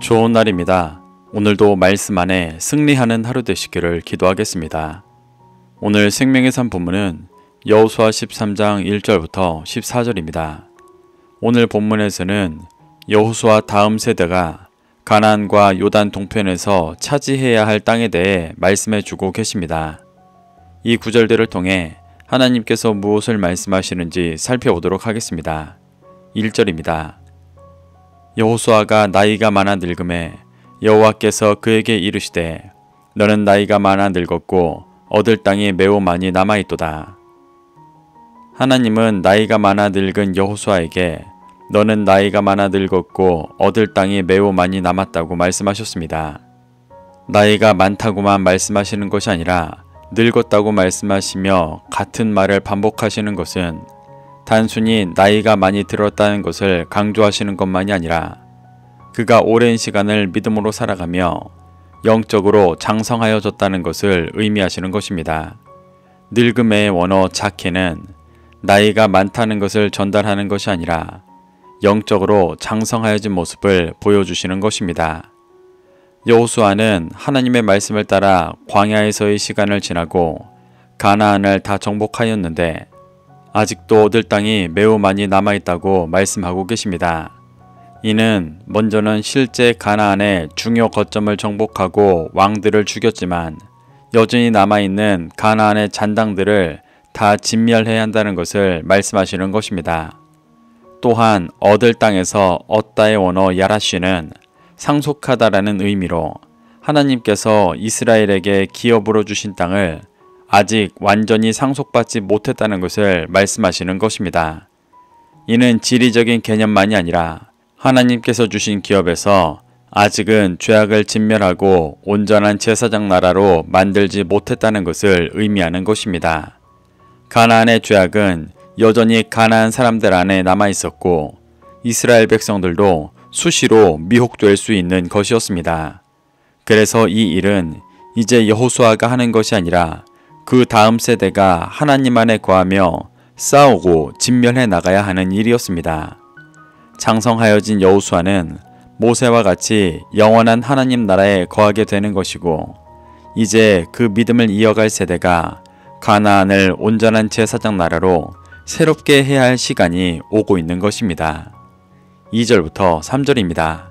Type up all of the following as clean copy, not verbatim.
좋은 날입니다. 오늘도 말씀 안에 승리하는 하루 되시기를 기도하겠습니다. 오늘 생명의 산 본문은 여호수아 13장 1절부터 14절입니다. 오늘 본문에서는 여호수아 다음 세대가 가나안과 요단 동편에서 차지해야 할 땅에 대해 말씀해 주고 계십니다. 이 구절들을 통해 하나님께서 무엇을 말씀하시는지 살펴보도록 하겠습니다. 1절입니다. 여호수아가 나이가 많아 늙음에 여호와께서 그에게 이르시되 너는 나이가 많아 늙었고 얻을 땅이 매우 많이 남아있도다. 하나님은 나이가 많아 늙은 여호수아에게 너는 나이가 많아 늙었고 얻을 땅이 매우 많이 남았다고 말씀하셨습니다. 나이가 많다고만 말씀하시는 것이 아니라 늙었다고 말씀하시며 같은 말을 반복하시는 것은 단순히 나이가 많이 들었다는 것을 강조하시는 것만이 아니라 그가 오랜 시간을 믿음으로 살아가며 영적으로 장성하여졌다는 것을 의미하시는 것입니다. 늙음의 원어 자케는 나이가 많다는 것을 전달하는 것이 아니라 영적으로 장성하여진 모습을 보여주시는 것입니다. 여호수아는 하나님의 말씀을 따라 광야에서의 시간을 지나고 가나안을 다 정복하였는데 아직도 얻을 땅이 매우 많이 남아있다고 말씀하고 계십니다. 이는 먼저는 실제 가나안의 중요 거점을 정복하고 왕들을 죽였지만 여전히 남아있는 가나안의 잔당들을 다 진멸해야 한다는 것을 말씀하시는 것입니다. 또한 얻을 땅에서 얻다의 원어 야라쉬는 상속하다라는 의미로 하나님께서 이스라엘에게 기업으로 주신 땅을 아직 완전히 상속받지 못했다는 것을 말씀하시는 것입니다. 이는 지리적인 개념만이 아니라 하나님께서 주신 기업에서 아직은 죄악을 진멸하고 온전한 제사장 나라로 만들지 못했다는 것을 의미하는 것입니다. 가나안의 죄악은 여전히 가나안 사람들 안에 남아있었고 이스라엘 백성들도 수시로 미혹될 수 있는 것이었습니다. 그래서 이 일은 이제 여호수아가 하는 것이 아니라 그 다음 세대가 하나님 안에 거하며 싸우고 진멸해 나가야 하는 일이었습니다. 장성하여진 여호수아는 모세와 같이 영원한 하나님 나라에 거하게 되는 것이고 이제 그 믿음을 이어갈 세대가 가나안을 온전한 제사장 나라로 새롭게 해야 할 시간이 오고 있는 것입니다. 2절부터 3절입니다.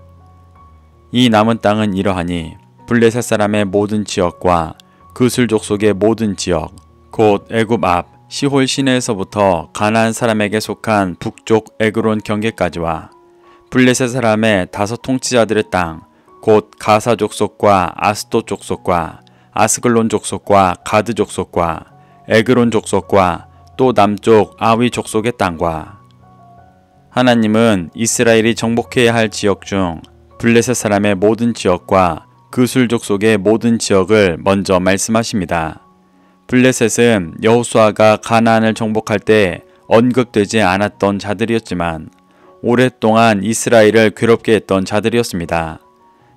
이 남은 땅은 이러하니 블레셋 사람의 모든 지역과 그술 족속의 모든 지역 곧 애굽 앞 시홀 시내에서부터 가나안 사람에게 속한 북쪽 에그론 경계까지와 블레셋 사람의 5 통치자들의 땅 곧 가사 족속과 아스돗 족속과 아스글론 족속과 가드 족속과 에그론 족속과 또 남쪽 아위 족속의 땅과 하나님은 이스라엘이 정복해야 할 지역 중 블레셋 사람의 모든 지역과 그술 족속의 모든 지역을 먼저 말씀하십니다. 블레셋은 여호수아가 가나안을 정복할 때 언급되지 않았던 자들이었지만 오랫동안 이스라엘을 괴롭게 했던 자들이었습니다.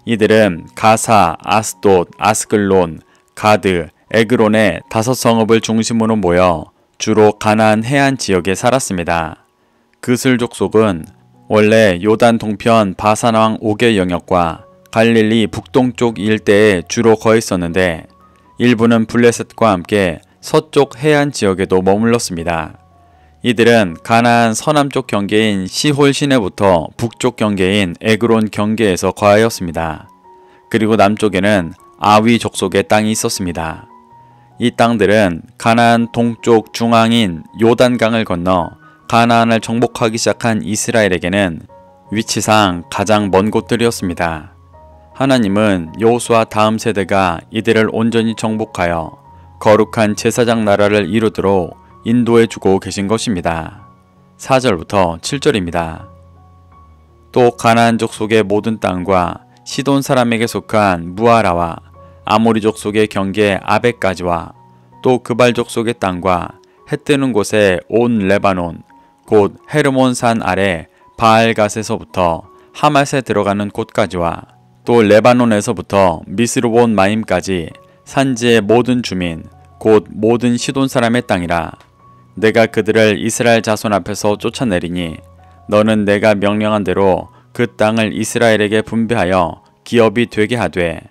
이들은 가사, 아스돗, 아스글론, 가드, 에그론의 5 성읍을 중심으로 모여 주로 가나안 해안 지역에 살았습니다. 그술 족속은 원래 요단 동편 바산 왕 옥의 영역과 갈릴리 북동쪽 일대에 주로 거했었는데 일부는 블레셋과 함께 서쪽 해안 지역에도 머물렀습니다. 이들은 가나안 서남쪽 경계인 시홀 시내부터 북쪽 경계인 에그론 경계에서 거하였습니다. 그리고 남쪽에는 아위 족속의 땅이 있었습니다. 이 땅들은 가나안 동쪽 중앙인 요단강을 건너 가나안을 정복하기 시작한 이스라엘에게는 위치상 가장 먼 곳들이었습니다. 하나님은 여호수아 다음 세대가 이들을 온전히 정복하여 거룩한 제사장 나라를 이루도록 인도해 주고 계신 것입니다. 4절부터 7절입니다. 또 가나안 족속의 모든 땅과 시돈 사람에게 속한 무아라와 아모리 족속의 경계 아벡까지와 또 그발 족속의 땅과 해 뜨는 곳에 온 레바논 곧 헤르몬 산 아래 바알갓에서부터 하맛에 들어가는 곳까지와 또 레바논에서부터 미스르본 마임까지 산지의 모든 주민 곧 모든 시돈 사람의 땅이라. 내가 그들을 이스라엘 자손 앞에서 쫓아내리니 너는 내가 명령한 대로 그 땅을 이스라엘에게 분배하여 기업이 되게 하되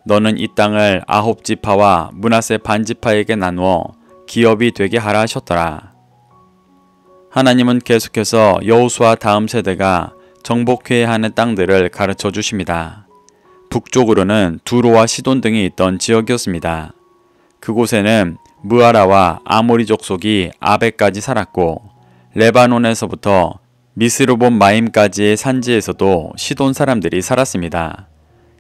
너는 이 땅을 아홉 지파와 므낫세 반 지파에게 나누어 기업이 되게 하라 하셨더라. 하나님은 계속해서 여호수아 다음 세대가 정복해야 하는 땅들을 가르쳐 주십니다. 북쪽으로는 두로와 시돈 등이 있던 지역이었습니다. 그곳에는 무아라와 아모리 족속이 아벡까지 살았고 레바논에서부터 미스르본 마임까지의 산지에서도 시돈 사람들이 살았습니다.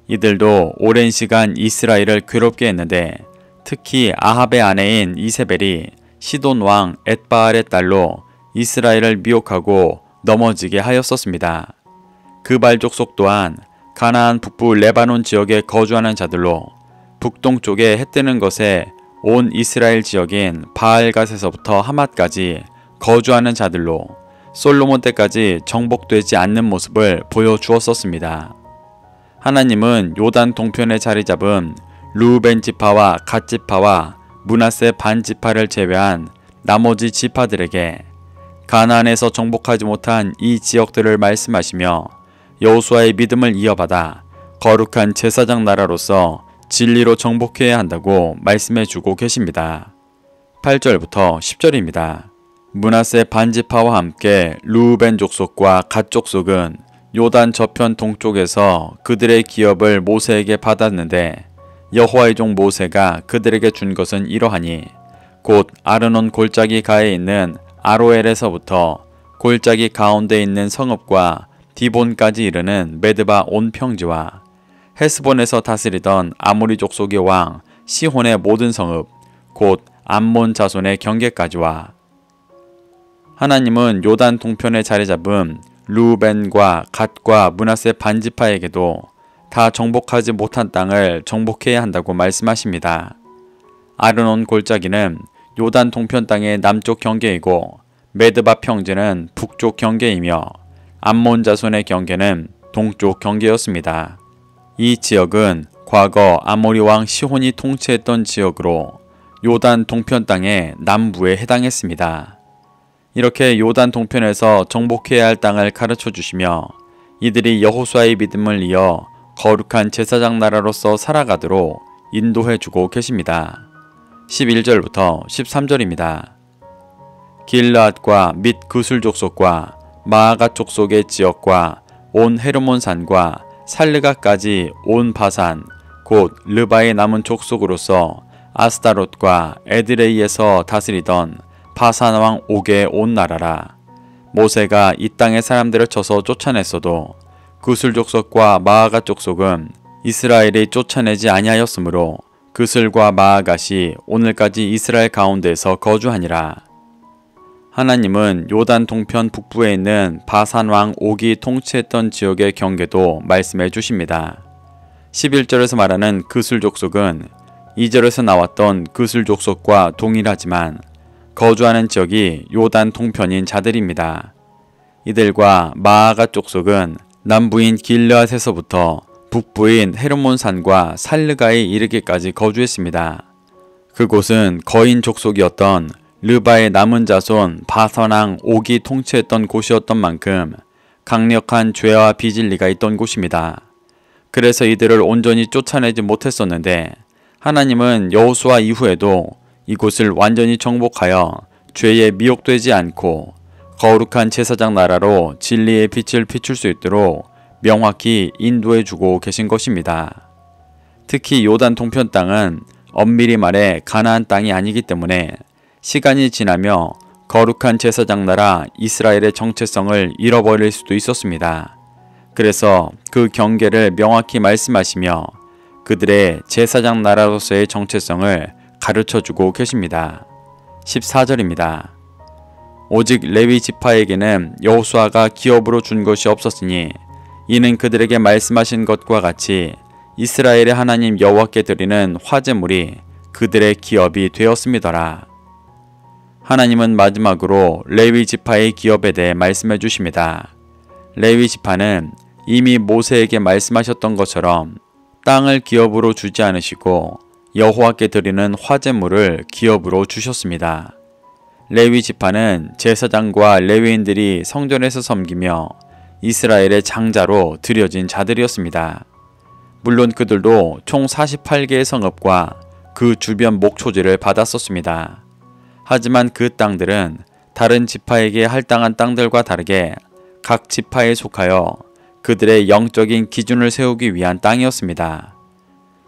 이들도 오랜 시간 이스라엘을 괴롭게 했는데 특히 아합의 아내인 이세벨이 시돈 왕 엣바알의 딸로 이스라엘을 미혹하고 넘어지게 하였었습니다. 그발 족속 또한 가나안 북부 레바논 지역에 거주하는 자들로 북동쪽에 해 뜨는 것에 온 이스라엘 지역인 바알갓에서부터 하맛까지 거주하는 자들로 솔로몬 때까지 정복되지 않는 모습을 보여주었었습니다. 하나님은 요단 동편에 자리 잡은 르우벤 지파와 갓 지파와 므낫세 반 지파를 제외한 나머지 지파들에게 가나안에서 정복하지 못한 이 지역들을 말씀하시며 여호수아의 믿음을 이어받아 거룩한 제사장 나라로서 진리로 정복해야 한다고 말씀해 주고 계십니다. 8절부터 10절입니다. 므낫세 반 지파와 함께 르우벤 족속과 갓 족속은 요단 저편 동쪽에서 그들의 기업을 모세에게 받았는데 여호와의 종 모세가 그들에게 준 것은 이러하니 곧 아르논 골짜기 가에 있는 아로엘에서부터 골짜기 가운데 있는 성읍과 디본까지 이르는 메드바 온 평지와 헤스본에서 다스리던 아모리 족속의 왕 시혼의 모든 성읍 곧 암몬 자손의 경계까지와 하나님은 요단 동편에 자리 잡은 르우벤과 갓과 므낫세 반 지파에게도 다 정복하지 못한 땅을 정복해야 한다고 말씀하십니다. 아르논 골짜기는 요단 동편 땅의 남쪽 경계이고 메드바 평지는 북쪽 경계이며 암몬 자손의 경계는 동쪽 경계였습니다. 이 지역은 과거 아모리 왕 시혼이 통치했던 지역으로 요단 동편 땅의 남부에 해당했습니다. 이렇게 요단 동편에서 정복해야 할 땅을 가르쳐 주시며 이들이 여호수아의 믿음을 이어 거룩한 제사장 나라로서 살아가도록 인도해 주고 계십니다. 11절부터 13절입니다. 길르앗과 및 그술 족속과 마아가 족속의 지역과 온 헤르몬 산과 살르가까지 온 바산 곧 르바의 남은 족속으로서 아스타롯과 에드레이에서 다스리던 바산 왕 옥의 온 나라라. 모세가 이 땅의 사람들을 쳐서 쫓아냈어도 그술 족속과 마아가 족속은 이스라엘이 쫓아내지 아니하였으므로 그술과 마아갓이 오늘까지 이스라엘 가운데에서 거주하니라. 하나님은 요단 동편 북부에 있는 바산 왕 옥이 통치했던 지역의 경계도 말씀해 주십니다. 11절에서 말하는 그술 족속은 2절에서 나왔던 그술 족속과 동일하지만 거주하는 지역이 요단 동편인 자들입니다. 이들과 마아갓 족속은 남부인 길르앗에서부터 북부인 헤르몬 산과 살르가에 이르기까지 거주했습니다. 그곳은 거인 족속이었던 르바의 남은 자손 바선왕 옥이 통치했던 곳이었던 만큼 강력한 죄와 비진리가 있던 곳입니다. 그래서 이들을 온전히 쫓아내지 못했었는데 하나님은 여호수아 이후에도 이곳을 완전히 정복하여 죄에 미혹되지 않고 거룩한 제사장 나라로 진리의 빛을 비출 수 있도록 명확히 인도해 주고 계신 것입니다. 특히 요단 동편 땅은 엄밀히 말해 가나안 땅이 아니기 때문에 시간이 지나며 거룩한 제사장 나라 이스라엘의 정체성을 잃어버릴 수도 있었습니다. 그래서 그 경계를 명확히 말씀하시며 그들의 제사장 나라로서의 정체성을 가르쳐주고 계십니다. 14절입니다. 오직 레위 지파에게는 여호수아가 기업으로 준 것이 없었으니 이는 그들에게 말씀하신 것과 같이 이스라엘의 하나님 여호와께 드리는 화제물이 그들의 기업이 되었음이더라. 하나님은 마지막으로 레위 지파의 기업에 대해 말씀해 주십니다. 레위 지파는 이미 모세에게 말씀하셨던 것처럼 땅을 기업으로 주지 않으시고 여호와께 드리는 화제물을 기업으로 주셨습니다. 레위 지파는 제사장과 레위인들이 성전에서 섬기며 이스라엘의 장자로 드려진 자들이었습니다. 물론 그들도 총 48개의 성읍과 그 주변 목초지를 받았었습니다. 하지만 그 땅들은 다른 지파에게 할당한 땅들과 다르게 각 지파에 속하여 그들의 영적인 기준을 세우기 위한 땅이었습니다.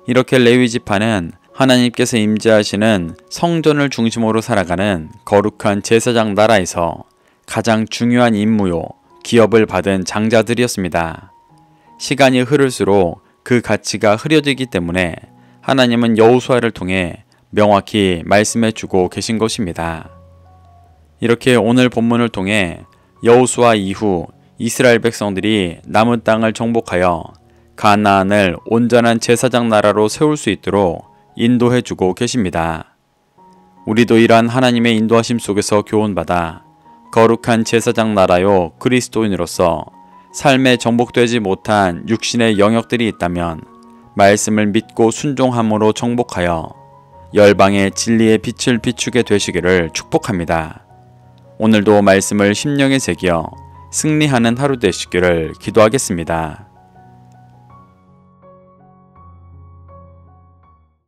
이렇게 레위 지파는 하나님께서 임재하시는 성전을 중심으로 살아가는 거룩한 제사장 나라에서 가장 중요한 임무요, 기업을 받은 장자들이었습니다. 시간이 흐를수록 그 가치가 흐려지기 때문에 하나님은 여호수아를 통해 명확히 말씀해 주고 계신 것입니다. 이렇게 오늘 본문을 통해 여호수아 이후 이스라엘 백성들이 남은 땅을 정복하여 가나안을 온전한 제사장 나라로 세울 수 있도록 인도해 주고 계십니다. 우리도 이러한 하나님의 인도하심 속에서 교훈받아 거룩한 제사장 나라요 그리스도인으로서 삶에 정복되지 못한 육신의 영역들이 있다면 말씀을 믿고 순종함으로 정복하여 열방의 진리의 빛을 비추게 되시기를 축복합니다. 오늘도 말씀을 심령에 새겨 승리하는 하루 되시기를 기도하겠습니다.